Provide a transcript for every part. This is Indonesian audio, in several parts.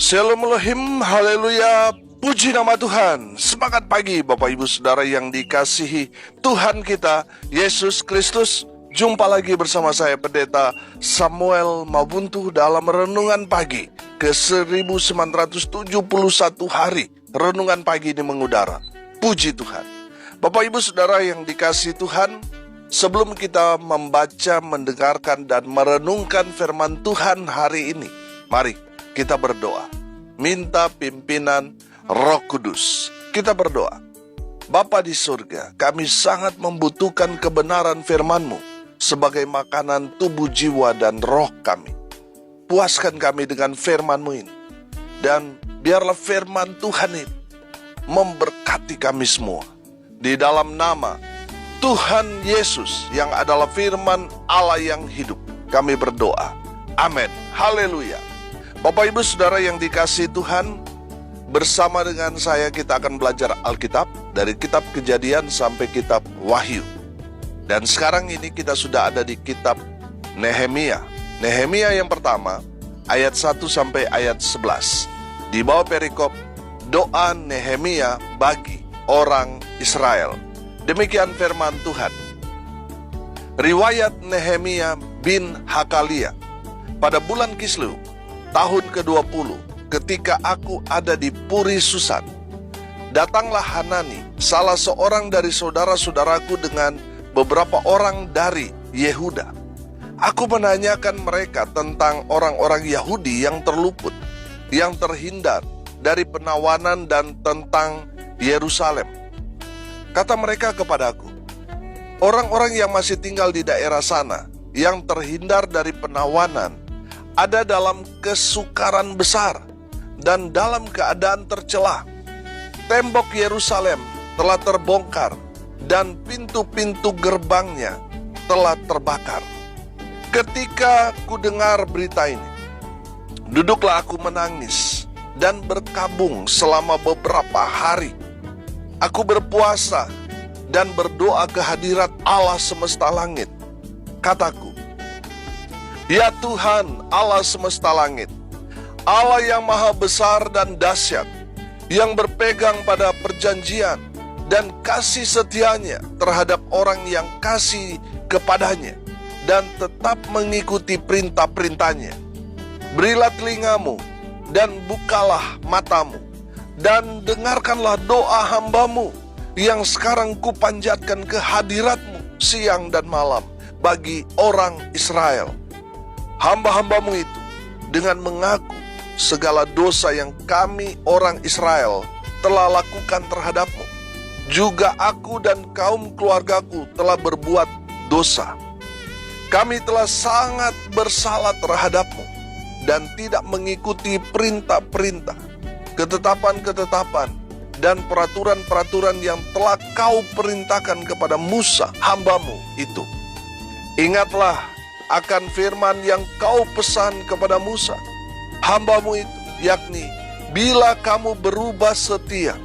Shalom Elohim, haleluya, puji nama Tuhan. Semangat pagi Bapak Ibu Saudara yang dikasihi Tuhan kita, Yesus Kristus. Jumpa lagi bersama saya Pendeta Samuel Mabuntu dalam Renungan Pagi ke 1971 hari. Renungan Pagi ini mengudara. Puji Tuhan. Bapak Ibu Saudara yang dikasihi Tuhan, sebelum kita membaca, mendengarkan, dan merenungkan firman Tuhan hari ini, mari kita berdoa, minta pimpinan Roh Kudus. Kita berdoa. Bapa di surga, kami sangat membutuhkan kebenaran firman-Mu sebagai makanan tubuh, jiwa, dan roh kami. Puaskan kami dengan firman-Mu ini, dan biarlah firman Tuhan ini memberkati kami semua. Di dalam nama Tuhan Yesus yang adalah firman Allah yang hidup, kami berdoa. Amin. Haleluya. Bapak Ibu Saudara yang dikasihi Tuhan, bersama dengan saya kita akan belajar Alkitab dari kitab Kejadian sampai kitab Wahyu. Dan sekarang ini kita sudah ada di kitab Nehemia. Nehemia yang pertama, ayat 1 sampai ayat 11. Di bawah perikop doa Nehemia bagi orang Israel. Demikian firman Tuhan. Riwayat Nehemia bin Hakalia. Pada bulan Kislew, tahun ke-20, ketika aku ada di Puri Susan, datanglah Hanani, salah seorang dari saudara-saudaraku dengan beberapa orang dari Yehuda. Aku menanyakan mereka tentang orang-orang Yahudi yang terluput, yang terhindar dari penawanan, dan tentang Yerusalem. Kata mereka kepadaku, orang-orang yang masih tinggal di daerah sana, yang terhindar dari penawanan, ada dalam kesukaran besar dan dalam keadaan tercela. Tembok Yerusalem telah terbongkar dan pintu-pintu gerbangnya telah terbakar. Ketika ku dengar berita ini, duduklah aku menangis dan berkabung selama beberapa hari. Aku berpuasa dan berdoa ke hadirat Allah semesta langit. Kataku, ya Tuhan Allah semesta langit, Allah yang maha besar dan dahsyat, yang berpegang pada perjanjian dan kasih setianya terhadap orang yang kasih kepadanya dan tetap mengikuti perintah-perintahnya. Berilah telingamu dan bukalah matamu, dan dengarkanlah doa hambamu yang sekarang kupanjatkan ke hadiratmu siang dan malam bagi orang Israel. Hamba-hambamu itu dengan mengaku segala dosa yang kami orang Israel telah lakukan terhadapmu. Juga aku dan kaum keluargaku telah berbuat dosa. Kami telah sangat bersalah terhadapmu dan tidak mengikuti perintah-perintah, ketetapan-ketetapan, dan peraturan-peraturan yang telah kau perintahkan kepada Musa hambamu itu. Ingatlah akan firman yang kau pesan kepada Musa hambamu itu, yakni bila kamu berubah setia,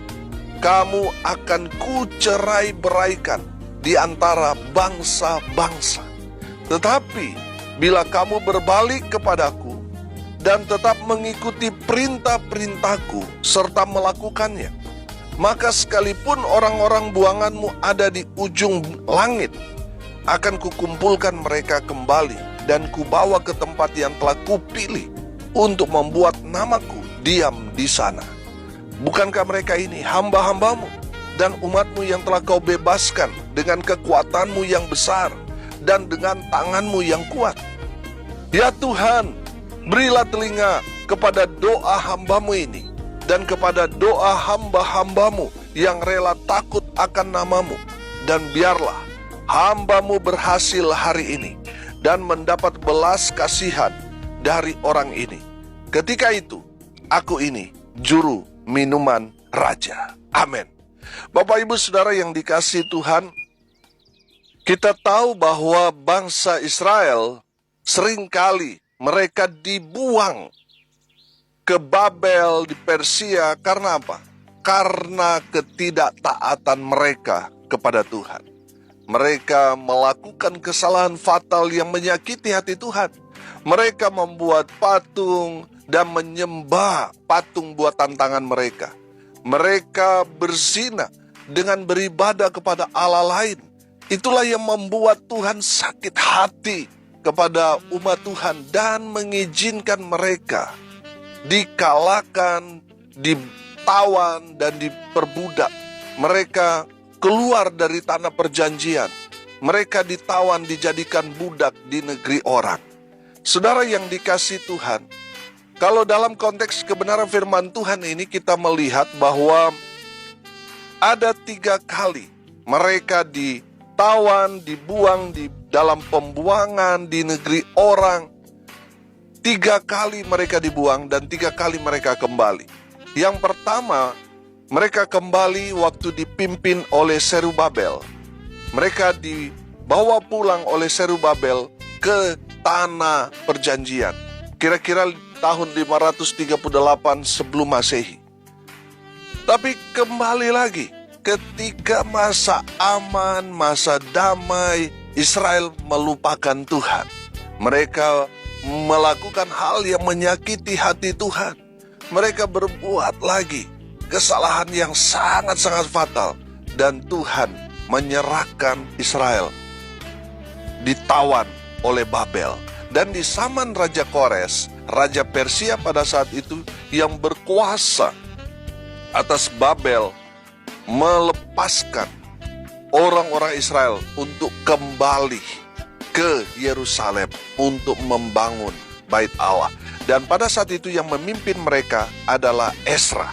kamu akan kucerai beraikan di antara bangsa-bangsa. Tetapi bila kamu berbalik kepadaku dan tetap mengikuti perintah-perintahku serta melakukannya, maka sekalipun orang-orang buanganmu ada di ujung langit, akan kukumpulkan mereka kembali dan kubawa ke tempat yang telah kupilih untuk membuat namaku diam di sana. Bukankah mereka ini hamba-hambamu dan umatmu yang telah kau bebaskan dengan kekuatanmu yang besar dan dengan tanganmu yang kuat? Ya Tuhan, berilah telinga kepada doa hambamu ini dan kepada doa hamba-hambamu yang rela takut akan namamu, dan biarlah hambamu berhasil hari ini dan mendapat belas kasihan dari orang ini. Ketika itu, aku ini juru minuman raja. Amin. Bapak Ibu Saudara yang dikasihi Tuhan, kita tahu bahwa bangsa Israel seringkali mereka dibuang ke Babel di Persia karena apa? Karena ketidaktaatan mereka kepada Tuhan. Mereka melakukan kesalahan fatal yang menyakiti hati Tuhan. Mereka membuat patung, dan menyembah patung buatan tangan mereka. Mereka berzina dengan beribadah kepada Allah lain. Itulah yang membuat Tuhan sakit hati kepada umat Tuhan dan mengizinkan mereka dikalahkan, ditawan, dan diperbudak. Mereka keluar dari tanah perjanjian. Mereka ditawan, dijadikan budak di negeri orang. Saudara yang dikasihi Tuhan, kalau dalam konteks kebenaran firman Tuhan ini kita melihat bahwa ada 3 kali mereka ditawan, dibuang di dalam pembuangan di negeri orang. 3 kali mereka dibuang dan 3 kali mereka kembali. Yang pertama, mereka kembali waktu dipimpin oleh Zerubabel. Mereka dibawa pulang oleh Zerubabel ke tanah perjanjian. Kira-kira tahun 538 sebelum Masehi. Tapi kembali lagi, ketika masa aman, masa damai, Israel melupakan Tuhan. Mereka melakukan hal yang menyakiti hati Tuhan. Mereka berbuat lagi kesalahan yang sangat-sangat fatal. Dan Tuhan menyerahkan Israel ditawan oleh Babel. Dan di zaman Raja Kores, Raja Persia pada saat itu yang berkuasa atas Babel, melepaskan orang-orang Israel untuk kembali ke Yerusalem untuk membangun bait Allah. Dan pada saat itu yang memimpin mereka adalah Ezra.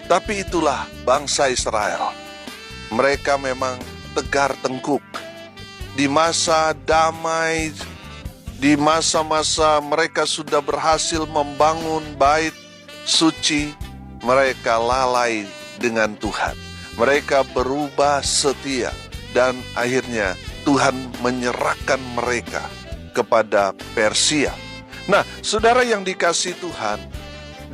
Tapi itulah bangsa Israel. Mereka memang tegar tengkuk. Di masa damai, di masa-masa mereka sudah berhasil membangun bait suci, mereka lalai dengan Tuhan. Mereka berubah setia dan akhirnya Tuhan menyerahkan mereka kepada Persia. Nah, saudara yang dikasihi Tuhan,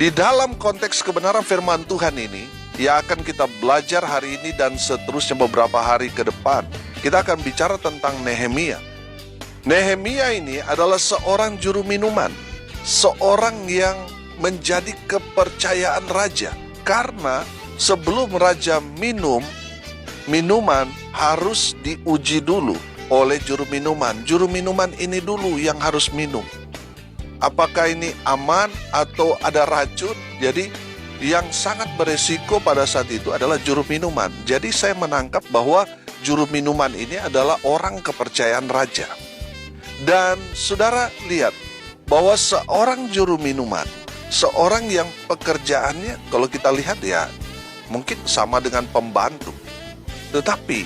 di dalam konteks kebenaran firman Tuhan ini, yang akan kita belajar hari ini dan seterusnya beberapa hari ke depan, kita akan bicara tentang Nehemia. Nehemia ini adalah seorang juru minuman, seorang yang menjadi kepercayaan raja. Karena sebelum raja minum, minuman harus diuji dulu oleh juru minuman. Juru minuman ini dulu yang harus minum. Apakah ini aman atau ada racun? Jadi yang sangat beresiko pada saat itu adalah juru minuman. Jadi saya menangkap bahwa juru minuman ini adalah orang kepercayaan raja. Dan saudara lihat bahwa seorang juru minuman, seorang yang pekerjaannya kalau kita lihat ya mungkin sama dengan pembantu, tetapi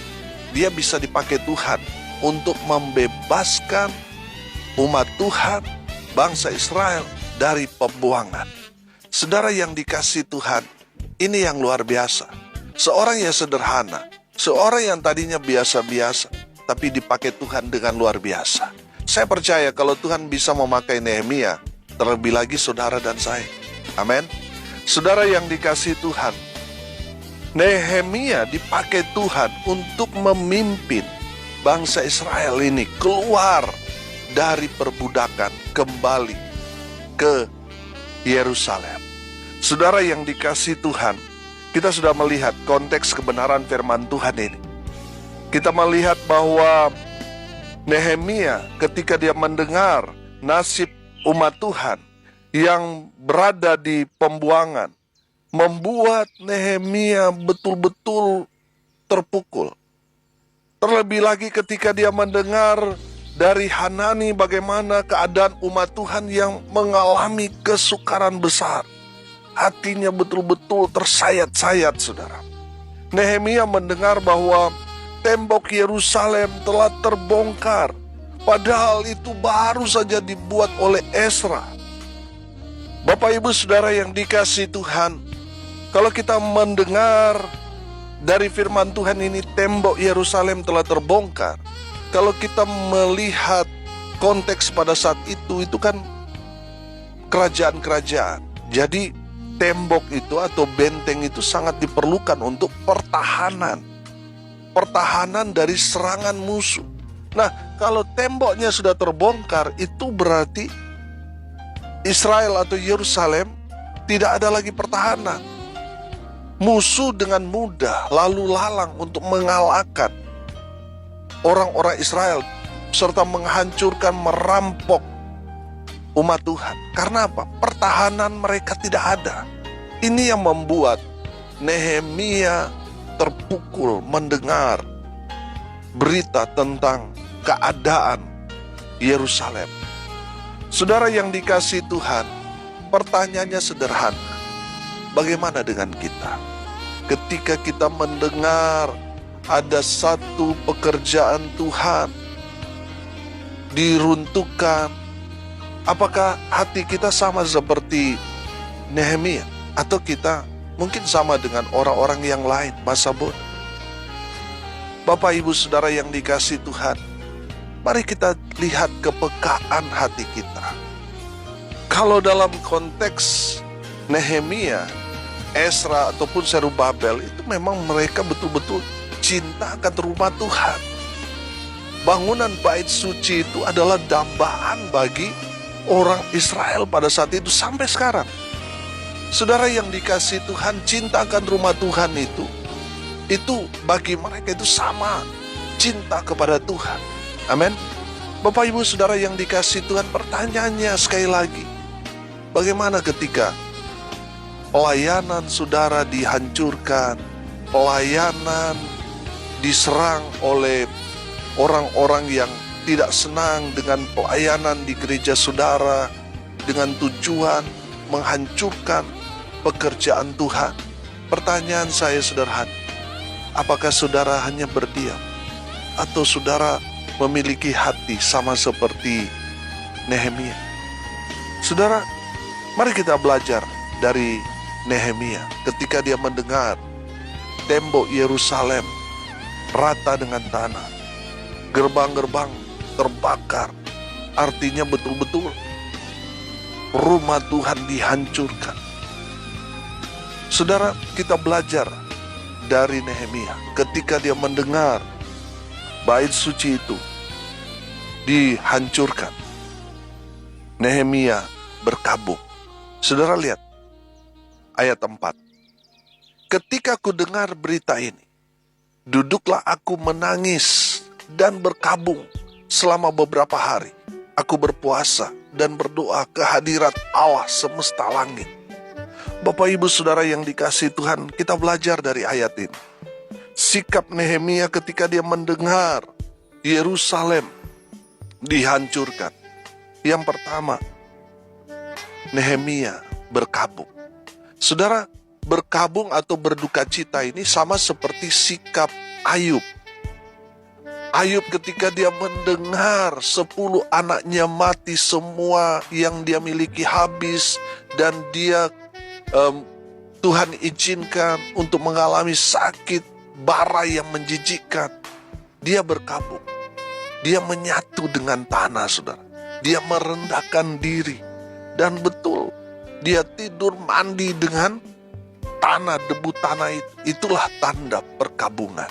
dia bisa dipakai Tuhan untuk membebaskan umat Tuhan, bangsa Israel dari pembuangan. Saudara yang dikasihi Tuhan, ini yang luar biasa. Seorang yang sederhana, seorang yang tadinya biasa-biasa, tapi dipakai Tuhan dengan luar biasa. Saya percaya kalau Tuhan bisa memakai Nehemia, terlebih lagi saudara dan saya. Amin. Saudara yang dikasihi Tuhan, Nehemia dipakai Tuhan untuk memimpin bangsa Israel ini keluar dari perbudakan kembali ke Yerusalem. Saudara yang dikasihi Tuhan, kita sudah melihat konteks kebenaran firman Tuhan ini. Kita melihat bahwa Nehemia ketika dia mendengar nasib umat Tuhan yang berada di pembuangan, membuat Nehemia betul-betul terpukul. Terlebih lagi ketika dia mendengar dari Hanani bagaimana keadaan umat Tuhan yang mengalami kesukaran besar. Hatinya betul-betul tersayat-sayat, saudara. Nehemia mendengar bahwa tembok Yerusalem telah terbongkar, padahal itu baru saja dibuat oleh Ezra. Bapak ibu saudara yang dikasihi Tuhan, kalau kita mendengar dari firman Tuhan ini tembok Yerusalem telah terbongkar, kalau kita melihat konteks pada saat itu kan kerajaan-kerajaan. Jadi tembok itu atau benteng itu sangat diperlukan untuk pertahanan dari serangan musuh. Nah, kalau temboknya sudah terbongkar, itu berarti Israel atau Yerusalem tidak ada lagi pertahanan. Musuh dengan mudah lalu lalang untuk mengalahkan orang-orang Israel serta menghancurkan, merampok umat Tuhan. Karena apa? Pertahanan mereka tidak ada. Ini yang membuat Nehemia terpukul mendengar berita tentang keadaan Yerusalem. Saudara yang dikasihi Tuhan, pertanyaannya sederhana. Bagaimana dengan kita? Ketika kita mendengar ada satu pekerjaan Tuhan diruntuhkan, apakah hati kita sama seperti Nehemia? Atau kita mungkin sama dengan orang-orang yang lain, masa bodoh? Bapak, Ibu, Saudara yang dikasihi Tuhan, mari kita lihat kepekaan hati kita. Kalau dalam konteks Nehemia, Ezra ataupun Zerubabel, itu memang mereka betul-betul cinta akan rumah Tuhan. Bangunan bait suci itu adalah dambaan bagi orang Israel pada saat itu sampai sekarang. Saudara yang dikasihi Tuhan, cinta akan rumah Tuhan itu bagi mereka itu sama cinta kepada Tuhan. Amin. Bapak, Ibu, Saudara yang dikasihi Tuhan, pertanyaannya sekali lagi, bagaimana ketika pelayanan saudara dihancurkan, pelayanan diserang oleh orang-orang yang tidak senang dengan pelayanan di gereja saudara dengan tujuan menghancurkan pekerjaan Tuhan? Pertanyaan saya sederhana, apakah saudara hanya berdiam atau saudara memiliki hati sama seperti Nehemia? Saudara, mari kita belajar dari Nehemia ketika dia mendengar tembok Yerusalem rata dengan tanah, gerbang-gerbang terbakar, artinya betul-betul rumah Tuhan dihancurkan. Saudara, kita belajar dari Nehemia ketika dia mendengar bait suci itu dihancurkan. Nehemia berkabung. Saudara lihat ayat 4. Ketika ku dengar berita ini, duduklah aku menangis dan berkabung selama beberapa hari. Aku berpuasa dan berdoa ke hadirat Allah semesta langit. Bapak, Ibu, Saudara yang dikasihi Tuhan, kita belajar dari ayat ini. Sikap Nehemia ketika dia mendengar Yerusalem dihancurkan. Yang pertama, Nehemia berkabung. Saudara, berkabung atau berduka cita ini sama seperti sikap Ayub. Ayub ketika dia mendengar 10 anaknya mati, semua yang dia miliki habis, dan dia Tuhan izinkan untuk mengalami sakit bara yang menjijikkan. Dia berkabung. Dia menyatu dengan tanah, saudara. Dia merendahkan diri. Dan betul, dia tidur mandi dengan tanah, debu tanah itu. Itulah tanda perkabungan.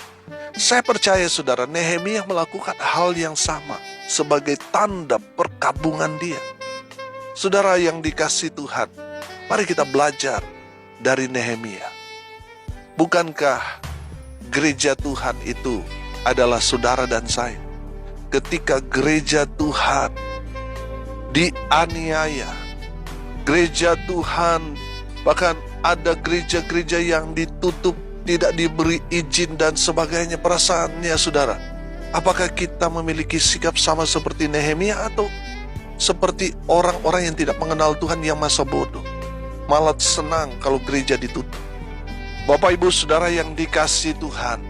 Saya percaya saudara, Nehemia melakukan hal yang sama sebagai tanda perkabungan dia. Saudara yang dikasihi Tuhan, mari kita belajar dari Nehemia. Bukankah gereja Tuhan itu adalah saudara dan saya? Ketika gereja Tuhan dianiaya, gereja Tuhan, bahkan ada gereja-gereja yang ditutup, tidak diberi izin dan sebagainya, perasaannya saudara, apakah kita memiliki sikap sama seperti Nehemia atau seperti orang-orang yang tidak mengenal Tuhan yang masa bodoh, malah senang kalau gereja ditutup? Bapak, Ibu, Saudara yang dikasihi Tuhan,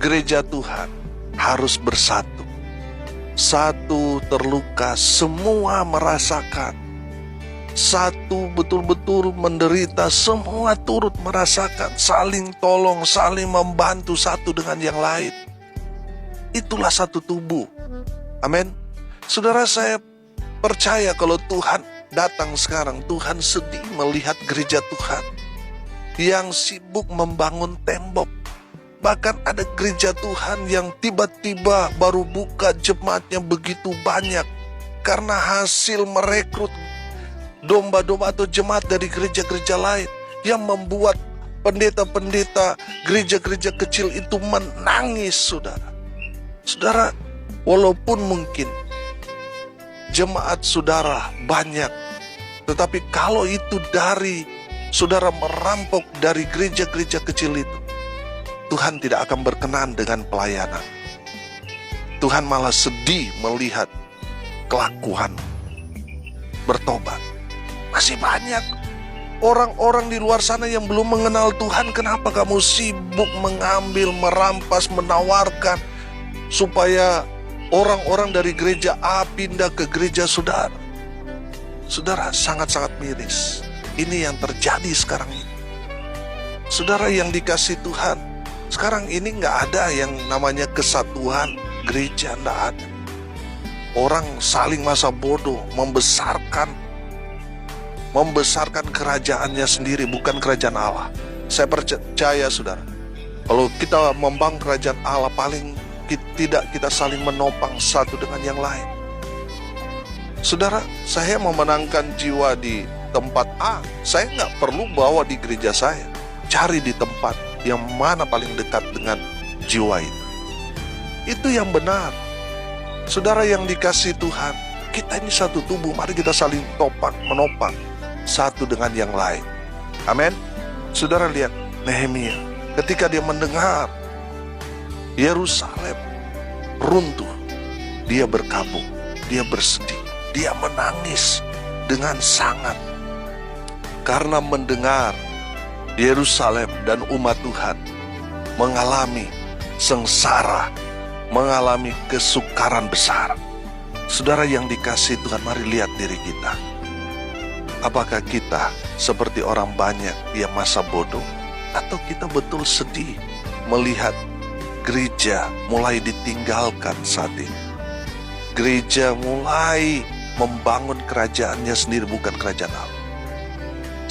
gereja Tuhan harus bersatu. Satu terluka, semua merasakan. Satu betul-betul menderita, semua turut merasakan. Saling tolong, saling membantu satu dengan yang lain. Itulah satu tubuh. Amin. Saudara, saya percaya kalau Tuhan datang sekarang, Tuhan sedih melihat gereja Tuhan yang sibuk membangun tembok. Bahkan ada gereja Tuhan yang tiba-tiba baru buka, jemaatnya begitu banyak karena hasil merekrut domba-domba atau jemaat dari gereja-gereja lain yang membuat pendeta-pendeta gereja-gereja kecil itu menangis, saudara. Saudara, walaupun mungkin jemaat saudara banyak, tetapi kalau itu dari saudara merampok dari gereja-gereja kecil itu, Tuhan tidak akan berkenan dengan pelayanan. Tuhan malah sedih melihat kelakuan. Bertobat. Masih banyak orang-orang di luar sana yang belum mengenal Tuhan. Kenapa kamu sibuk mengambil, merampas, menawarkan supaya orang-orang dari gereja A pindah ke gereja saudara? Saudara, sangat-sangat miris. Ini yang terjadi sekarang ini. Saudara yang dikasih Tuhan, sekarang ini nggak ada yang namanya kesatuan gereja, nggak ada. Orang saling masa bodoh, membesarkan kerajaannya sendiri, bukan kerajaan Allah. Saya percaya, saudara, kalau kita membangun kerajaan Allah, paling tidak kita saling menopang satu dengan yang lain. Saudara, saya memenangkan jiwa di tempat A, saya nggak perlu bawa di gereja saya. Cari di tempat yang mana paling dekat dengan jiwa itu. Itu yang benar. Saudara yang dikasih Tuhan, kita ini satu tubuh, mari kita saling menopang satu dengan yang lain. Amin. Saudara lihat Nehemia, ketika dia mendengar Yerusalem runtuh, dia berkabung, dia bersedih, dia menangis dengan sangat. Karena mendengar Yerusalem dan umat Tuhan mengalami sengsara, mengalami kesukaran besar. Saudara yang dikasih Tuhan, mari lihat diri kita. Apakah kita seperti orang banyak yang masa bodoh? Atau kita betul sedih melihat gereja mulai ditinggalkan saat ini? Gereja mulai membangun kerajaannya sendiri, bukan kerajaan Allah.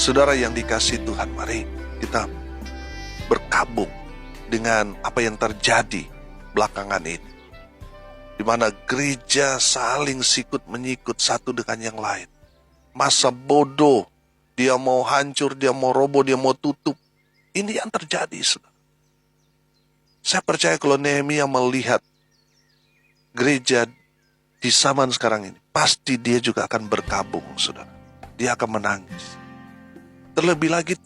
Saudara yang dikasih Tuhan, mari kita berkabung dengan apa yang terjadi belakangan ini, di mana gereja saling sikut menyikut satu dengan yang lain. Masa bodoh, dia mau hancur, dia mau roboh, dia mau tutup. Ini yang terjadi, saudara. Saya percaya kalau Nehemia melihat gereja di zaman sekarang ini, pasti dia juga akan berkabung, saudara. Dia akan menangis. Terlebih lagi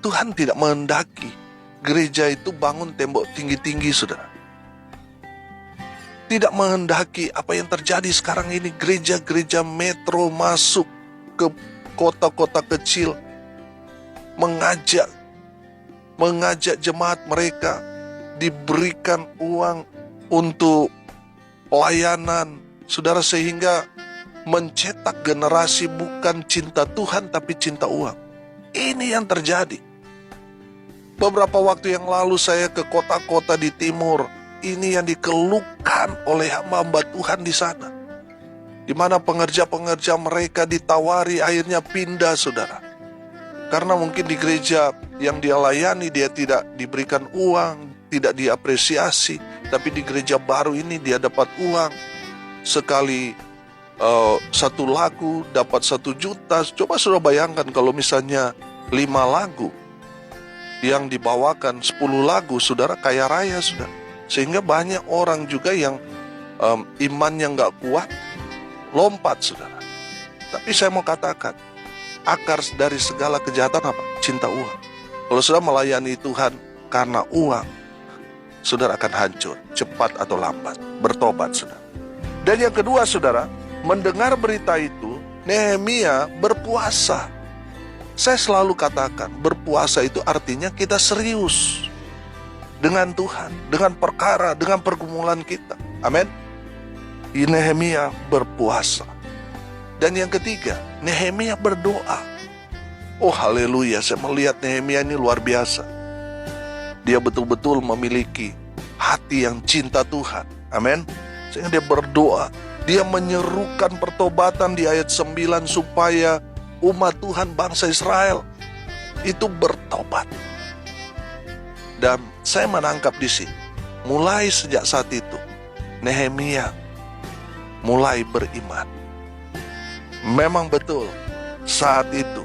Tuhan tidak menghendaki gereja itu bangun tembok tinggi-tinggi, saudara. Tidak menghendaki apa yang terjadi sekarang ini, gereja-gereja metro masuk ke kota-kota kecil, mengajak jemaat mereka, diberikan uang untuk pelayanan, saudara, sehingga mencetak generasi bukan cinta Tuhan tapi cinta uang. Ini yang terjadi. Beberapa waktu yang lalu saya ke kota-kota di timur. Ini yang dikeluhkan oleh hamba-hamba Tuhan di sana, di mana pengerja-pengerja mereka ditawari akhirnya pindah, saudara. Karena mungkin di gereja yang dia layani dia tidak diberikan uang, tidak diapresiasi. Tapi di gereja baru ini dia dapat uang. Sekali satu lagu dapat 1 juta. Coba sudah bayangkan kalau misalnya 5 lagu yang dibawakan 10 lagu, saudara, kaya raya, saudara. Sehingga banyak orang juga yang imannya nggak kuat, lompat, saudara. Tapi saya mau katakan, akar dari segala kejahatan apa? Cinta uang. Kalau sudah melayani Tuhan karena uang, saudara akan hancur, cepat atau lambat. Bertobat, saudara. Dan yang kedua, saudara, mendengar berita itu, Nehemia berpuasa. Saya selalu katakan, berpuasa itu artinya kita serius dengan Tuhan, dengan perkara, dengan pergumulan kita. Amin. Nehemia berpuasa. Dan yang ketiga, Nehemia berdoa. Oh haleluya, saya melihat Nehemia ini luar biasa. Dia betul-betul memiliki hati yang cinta Tuhan. Amin. Sehingga dia berdoa. Dia menyerukan pertobatan di ayat 9 supaya umat Tuhan bangsa Israel itu bertobat. Dan saya menangkap di sini, mulai sejak saat itu, Nehemia mulai beriman. Memang betul, saat itu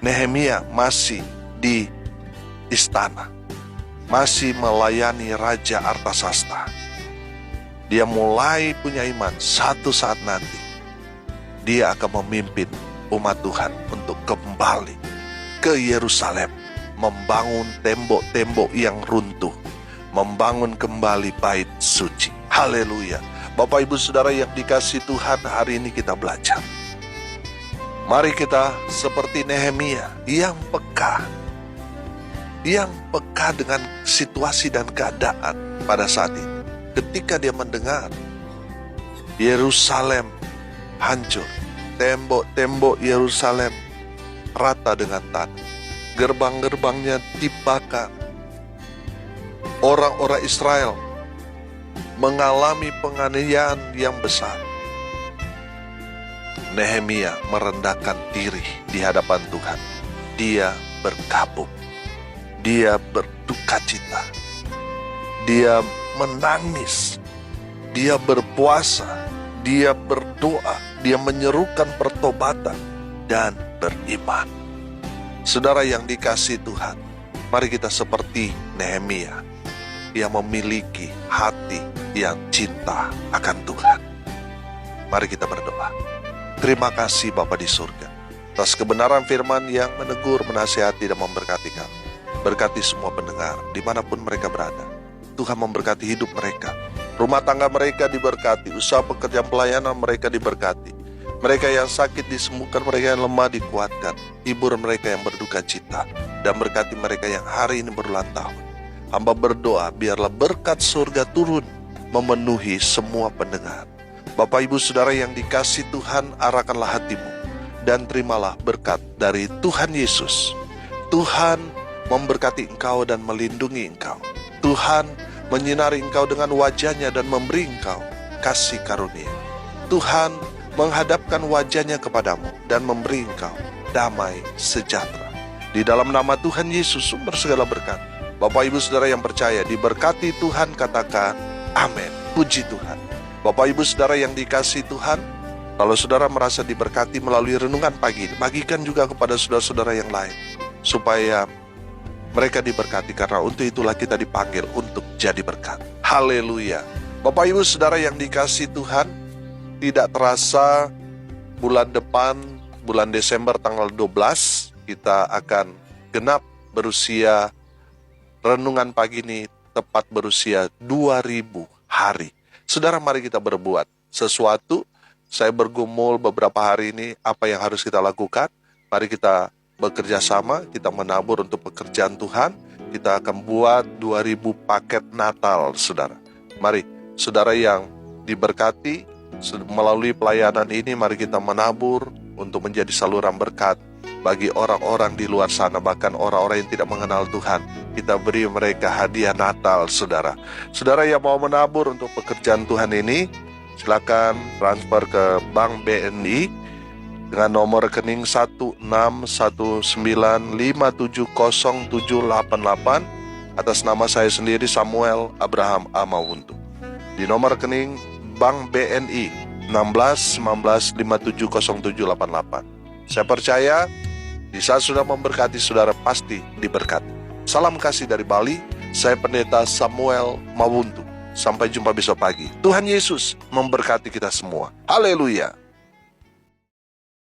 Nehemia masih di istana, masih melayani Raja Artasasta. Dia mulai punya iman, satu saat nanti dia akan memimpin umat Tuhan untuk kembali ke Yerusalem, membangun tembok-tembok yang runtuh, membangun kembali bait suci. Haleluya. Bapak Ibu Saudara yang dikasihi Tuhan, hari ini kita belajar. Mari kita seperti Nehemia yang peka dengan situasi dan keadaan pada saat itu. Ketika dia mendengar Yerusalem hancur, tembok-tembok Yerusalem rata dengan tanah, gerbang-gerbangnya dibakar, orang-orang Israel mengalami penganiayaan yang besar. Nehemia merendahkan diri di hadapan Tuhan. Dia berkabung, dia berduka cita, dia menangis, dia berpuasa, dia berdoa, dia menyerukan pertobatan dan beriman. Saudara yang dikasihi Tuhan, mari kita seperti Nehemia yang memiliki hati yang cinta akan Tuhan. Mari kita berdoa. Terima kasih Bapa di surga atas kebenaran firman yang menegur, menasihati, dan memberkati kami. Berkati semua pendengar dimanapun mereka berada. Tuhan memberkati hidup mereka, rumah tangga mereka diberkati, usaha pekerjaan pelayanan mereka diberkati. Mereka yang sakit disembuhkan, mereka yang lemah dikuatkan, hibur mereka yang berduka cita, dan berkati mereka yang hari ini berulang tahun. Hamba berdoa biarlah berkat surga turun memenuhi semua pendengar. Bapak Ibu Saudara yang dikasihi Tuhan, arahkanlah hatimu dan terimalah berkat dari Tuhan Yesus. Tuhan memberkati engkau dan melindungi engkau. Tuhan menyinari engkau dengan wajahnya dan memberi engkau kasih karunia. Tuhan menghadapkan wajahnya kepadamu dan memberi engkau damai sejahtera. Di dalam nama Tuhan Yesus, sumber segala berkat. Bapak Ibu Saudara yang percaya diberkati Tuhan, katakan amin. Puji Tuhan. Bapak Ibu Saudara yang dikasihi Tuhan, kalau saudara merasa diberkati melalui renungan pagi, bagikan juga kepada saudara-saudara yang lain, supaya mereka diberkati, karena untuk itulah kita dipanggil untuk jadi berkat. Haleluya. Bapak Ibu Saudara yang dikasihi Tuhan, tidak terasa bulan depan, bulan Desember tanggal 12, kita akan genap berusia, renungan pagi ini tepat berusia 2000 hari. Saudara, mari kita berbuat sesuatu. Saya bergumul beberapa hari ini apa yang harus kita lakukan. Mari kita bekerja sama, kita menabur untuk pekerjaan Tuhan. Kita akan buat 2000 paket Natal, saudara. Mari, saudara yang diberkati melalui pelayanan ini, mari kita menabur untuk menjadi saluran berkat bagi orang-orang di luar sana, bahkan orang-orang yang tidak mengenal Tuhan. Kita beri mereka hadiah Natal, saudara. Saudara yang mau menabur untuk pekerjaan Tuhan ini, silakan transfer ke Bank BNI dengan nomor rekening 1619570788 atas nama saya sendiri, Samuel Abraham Amawuntu. Di nomor rekening Bank BNI 1619570788. Saya percaya di saat sudah memberkati saudara, pasti diberkati. Salam kasih dari Bali, saya Pendeta Samuel Mawuntu. Sampai jumpa besok pagi. Tuhan Yesus memberkati kita semua. Haleluya.